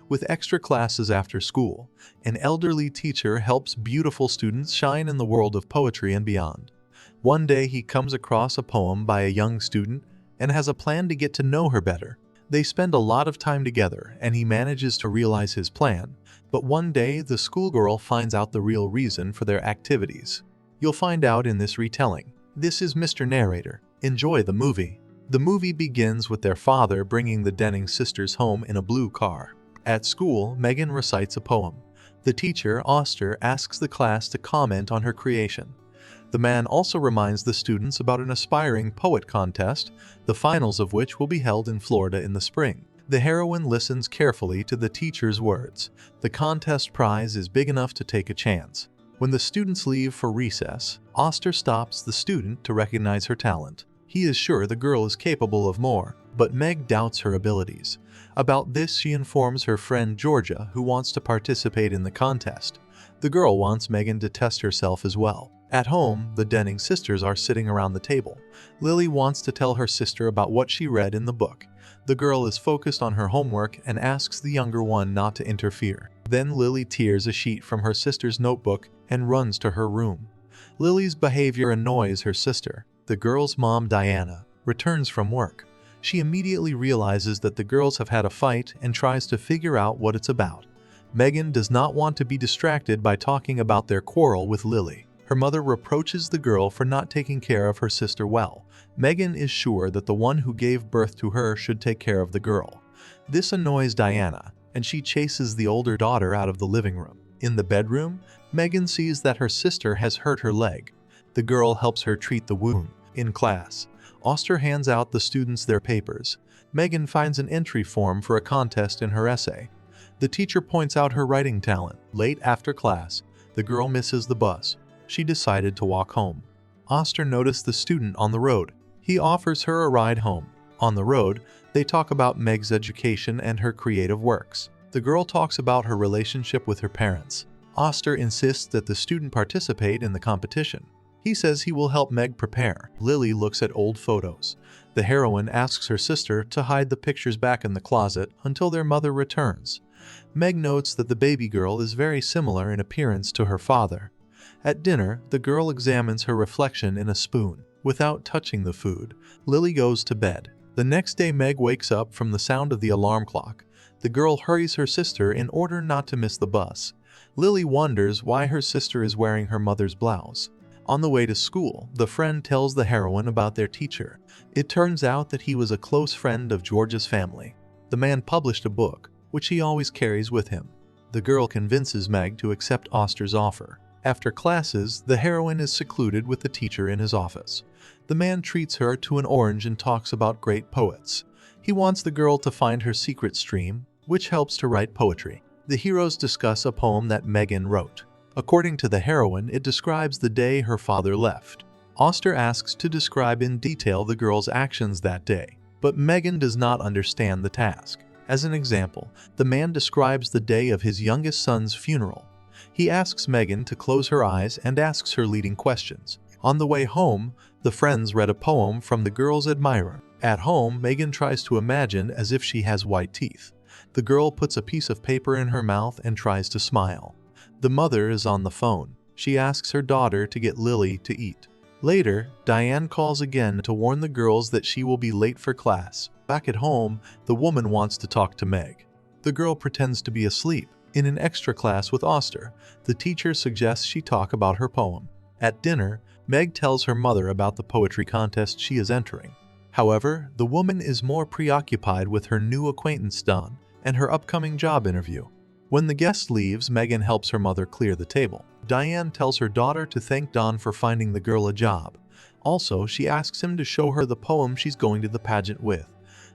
With extra classes after school, an elderly teacher helps beautiful students shine in the world of poetry and beyond. One day he comes across a poem by a young student and has a plan to get to know her better. They spend a lot of time together and he manages to realize his plan, but one day the schoolgirl finds out the real reason for their activities. You'll find out in this retelling. This is Mr. Narrator. Enjoy the movie. The movie begins with their father bringing the Denning sisters home in a blue car. At school, Megan recites a poem. The teacher, Oster, asks the class to comment on her creation. The man also reminds the students about an aspiring poet contest, the finals of which will be held in Florida in the spring. The heroine listens carefully to the teacher's words. The contest prize is big enough to take a chance. When the students leave for recess, Oster stops the student to recognize her talent. He is sure the girl is capable of more, but Meg doubts her abilities. About this, she informs her friend Georgia, who wants to participate in the contest. The girl wants Megan to test herself as well. At home, the Denning sisters are sitting around the table. Lily wants to tell her sister about what she read in the book. The girl is focused on her homework and asks the younger one not to interfere. Then Lily tears a sheet from her sister's notebook and runs to her room. Lily's behavior annoys her sister. The girl's mom, Diana, returns from work. She immediately realizes that the girls have had a fight and tries to figure out what it's about. Megan does not want to be distracted by talking about their quarrel with Lily. Her mother reproaches the girl for not taking care of her sister well. Megan is sure that the one who gave birth to her should take care of the girl. This annoys Diana, and she chases the older daughter out of the living room. In the bedroom, Megan sees that her sister has hurt her leg. The girl helps her treat the wound. In class, Oster hands out the students their papers. Megan finds an entry form for a contest in her essay. The teacher points out her writing talent. Late after class, the girl misses the bus. She decided to walk home. Oster noticed the student on the road. He offers her a ride home. On the road, they talk about Meg's education and her creative works. The girl talks about her relationship with her parents. Oster insists that the student participate in the competition. He says he will help Meg prepare. Lily looks at old photos. The heroine asks her sister to hide the pictures back in the closet until their mother returns. Meg notes that the baby girl is very similar in appearance to her father. At dinner, the girl examines her reflection in a spoon. Without touching the food, Lily goes to bed. The next day, Meg wakes up from the sound of the alarm clock. The girl hurries her sister in order not to miss the bus. Lily wonders why her sister is wearing her mother's blouse. On the way to school, the friend tells the heroine about their teacher. It turns out that he was a close friend of Georgia's family. The man published a book, which he always carries with him. The girl convinces Meg to accept Oster's offer. After classes, the heroine is secluded with the teacher in his office. The man treats her to an orange and talks about great poets. He wants the girl to find her secret stream, which helps to write poetry. The heroes discuss a poem that Megan wrote. According to the heroine, it describes the day her father left. Oster asks to describe in detail the girl's actions that day, but Megan does not understand the task. As an example, the man describes the day of his youngest son's funeral. He asks Megan to close her eyes and asks her leading questions. On the way home, the friends read a poem from the girl's admirer. At home, Megan tries to imagine as if she has white teeth. The girl puts a piece of paper in her mouth and tries to smile. The mother is on the phone. She asks her daughter to get Lily to eat. Later, Diane calls again to warn the girls that she will be late for class. Back at home, the woman wants to talk to Meg. The girl pretends to be asleep. In an extra class with Oster, the teacher suggests she talk about her poem. At dinner, Meg tells her mother about the poetry contest she is entering. However, the woman is more preoccupied with her new acquaintance Don and her upcoming job interview. When the guest leaves, Megan helps her mother clear the table. Diane tells her daughter to thank Don for finding the girl a job. Also, she asks him to show her the poem she's going to the pageant with.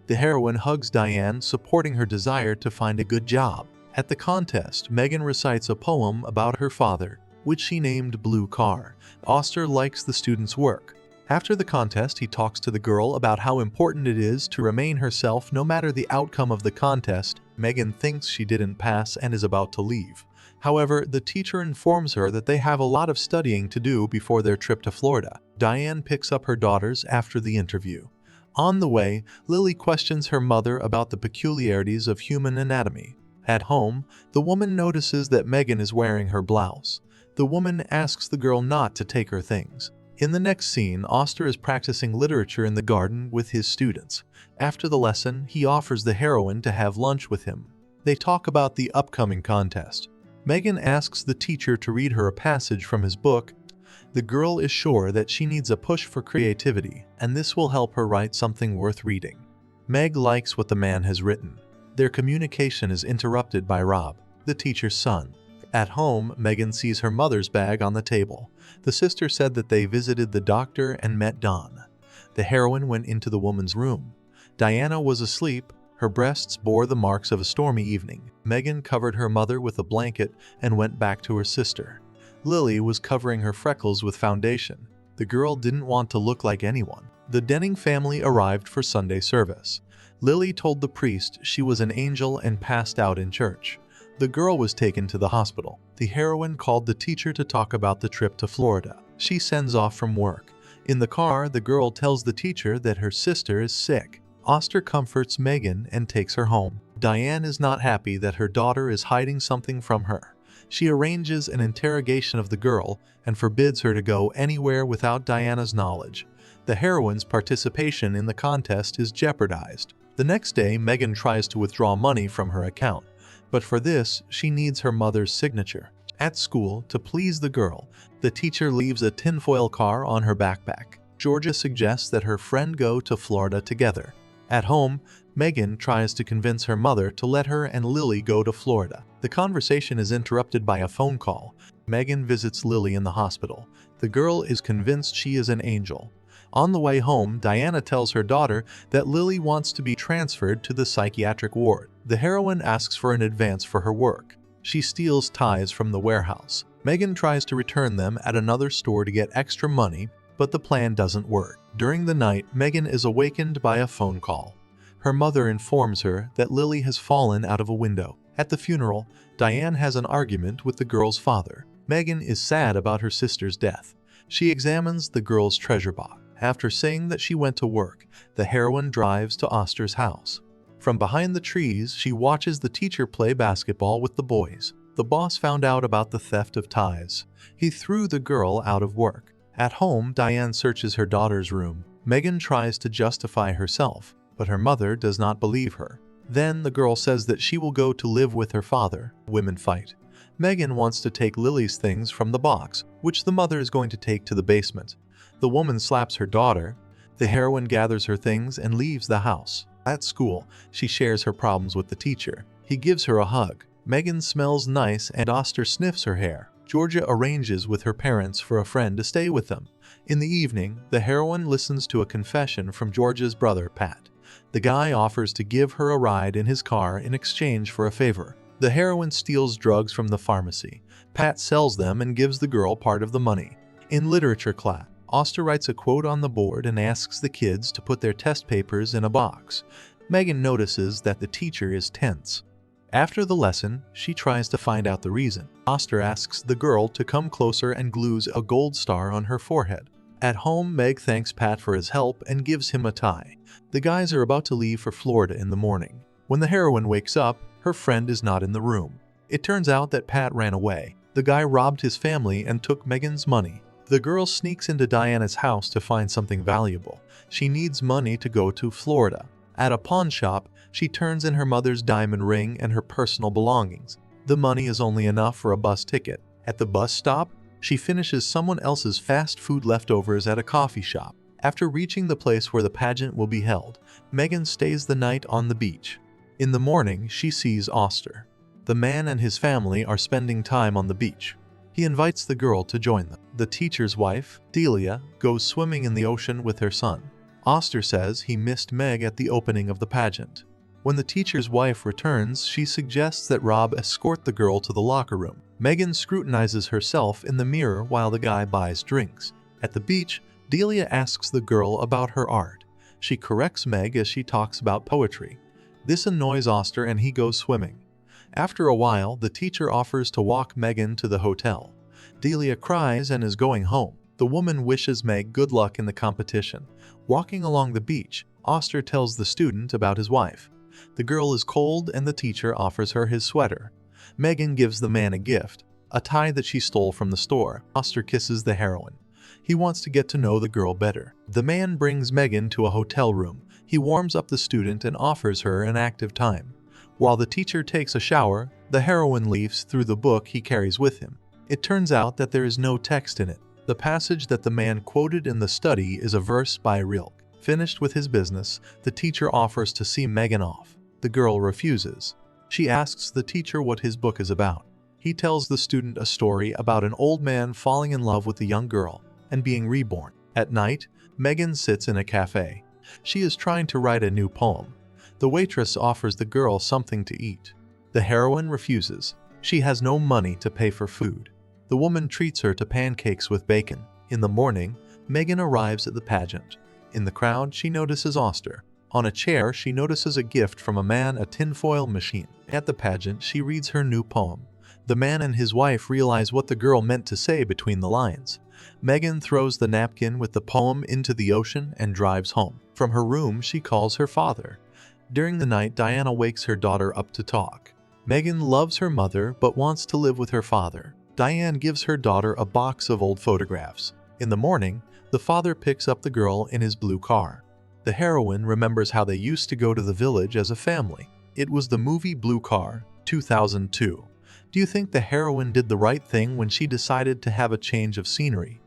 The heroine hugs Diane, supporting her desire to find a good job. At the contest, Megan recites a poem about her father, which she named Blue Car. Oster likes the student's work. After the contest, he talks to the girl about how important it is to remain herself no matter the outcome of the contest. Megan thinks she didn't pass and is about to leave. However, the teacher informs her that they have a lot of studying to do before their trip to Florida. Diane picks up her daughters after the interview. On the way, Lily questions her mother about the peculiarities of human anatomy. At home, the woman notices that Megan is wearing her blouse. The woman asks the girl not to take her things. In the next scene, Oster is practicing literature in the garden with his students. After the lesson, he offers the heroine to have lunch with him. They talk about the upcoming contest. Megan asks the teacher to read her a passage from his book. The girl is sure that she needs a push for creativity, and this will help her write something worth reading. Meg likes what the man has written. Their communication is interrupted by Rob, the teacher's son. At home, Megan sees her mother's bag on the table. The sister said that they visited the doctor and met Don. The heroine went into the woman's room. Diana was asleep. Her breasts bore the marks of a stormy evening. Megan covered her mother with a blanket and went back to her sister. Lily was covering her freckles with foundation. The girl didn't want to look like anyone. The Denning family arrived for Sunday service. Lily told the priest she was an angel and passed out in church. The girl was taken to the hospital. The heroine called the teacher to talk about the trip to Florida. She sends off from work. In the car, the girl tells the teacher that her sister is sick. Oster comforts Megan and takes her home. Diane is not happy that her daughter is hiding something from her. She arranges an interrogation of the girl and forbids her to go anywhere without Diana's knowledge. The heroine's participation in the contest is jeopardized. The next day, Megan tries to withdraw money from her account, but for this, she needs her mother's signature. At school, to please the girl, the teacher leaves a tinfoil car on her backpack. Georgia suggests that her friend go to Florida together. At home, Megan tries to convince her mother to let her and Lily go to Florida. The conversation is interrupted by a phone call. Megan visits Lily in the hospital. The girl is convinced she is an angel. On the way home, Diana tells her daughter that Lily wants to be transferred to the psychiatric ward. The heroine asks for an advance for her work. She steals ties from the warehouse. Megan tries to return them at another store to get extra money, but the plan doesn't work. During the night, Megan is awakened by a phone call. Her mother informs her that Lily has fallen out of a window. At the funeral, Diane has an argument with the girl's father. Megan is sad about her sister's death. She examines the girl's treasure box. After saying that she went to work, the heroine drives to Oster's house. From behind the trees, she watches the teacher play basketball with the boys. The boss found out about the theft of ties. He threw the girl out of work. At home, Diane searches her daughter's room. Megan tries to justify herself, but her mother does not believe her. Then the girl says that she will go to live with her father. Women fight. Megan wants to take Lily's things from the box, which the mother is going to take to the basement. The woman slaps her daughter. The heroine gathers her things and leaves the house. At school, she shares her problems with the teacher. He gives her a hug. Megan smells nice and Oster sniffs her hair. Georgia arranges with her parents for a friend to stay with them. In the evening, the heroine listens to a confession from Georgia's brother, Pat. The guy offers to give her a ride in his car in exchange for a favor. The heroine steals drugs from the pharmacy. Pat sells them and gives the girl part of the money. In literature class, Oster writes a quote on the board and asks the kids to put their test papers in a box. Megan notices that the teacher is tense. After the lesson, she tries to find out the reason. Oster asks the girl to come closer and glues a gold star on her forehead. At home, Meg thanks Pat for his help and gives him a tie. The guys are about to leave for Florida in the morning. When the heroine wakes up, her friend is not in the room. It turns out that Pat ran away. The guy robbed his family and took Megan's money. The girl sneaks into Diana's house to find something valuable. She needs money to go to Florida. At a pawn shop, she turns in her mother's diamond ring and her personal belongings. The money is only enough for a bus ticket. At the bus stop, she finishes someone else's fast food leftovers at a coffee shop. After reaching the place where the pageant will be held, Megan stays the night on the beach. In the morning, she sees Oster. The man and his family are spending time on the beach. He invites the girl to join them. The teacher's wife, Delia, goes swimming in the ocean with her son. Oster says he missed Meg at the opening of the pageant. When the teacher's wife returns, she suggests that Rob escort the girl to the locker room. Megan scrutinizes herself in the mirror while the guy buys drinks. At the beach, Delia asks the girl about her art. She corrects Meg as she talks about poetry. This annoys Oster and he goes swimming. After a while, the teacher offers to walk Megan to the hotel. Delia cries and is going home. The woman wishes Meg good luck in the competition. Walking along the beach, Oster tells the student about his wife. The girl is cold and the teacher offers her his sweater. Megan gives the man a gift, a tie that she stole from the store. Foster kisses the heroine. He wants to get to know the girl better. The man brings Megan to a hotel room. He warms up the student and offers her an active time. While the teacher takes a shower, the heroine leaves through the book he carries with him. It turns out that there is no text in it. The passage that the man quoted in the study is a verse by Rilke. Finished with his business, the teacher offers to see Megan off. The girl refuses. She asks the teacher what his book is about. He tells the student a story about an old man falling in love with a young girl and being reborn. At night, Megan sits in a cafe. She is trying to write a new poem. The waitress offers the girl something to eat. The heroine refuses. She has no money to pay for food. The woman treats her to pancakes with bacon. In the morning, Megan arrives at the pageant. In the crowd, she notices Oster. On a chair, she notices a gift from a man, a tinfoil machine. At the pageant, she reads her new poem. The man and his wife realize what the girl meant to say between the lines. Megan throws the napkin with the poem into the ocean and drives home. From her room, she calls her father. During the night, Diana wakes her daughter up to talk. Megan loves her mother but wants to live with her father. Diane gives her daughter a box of old photographs. In the morning, the father picks up the girl in his blue car. The heroine remembers how they used to go to the village as a family. It was the movie Blue Car, 2002. Do you think the heroine did the right thing when she decided to have a change of scenery?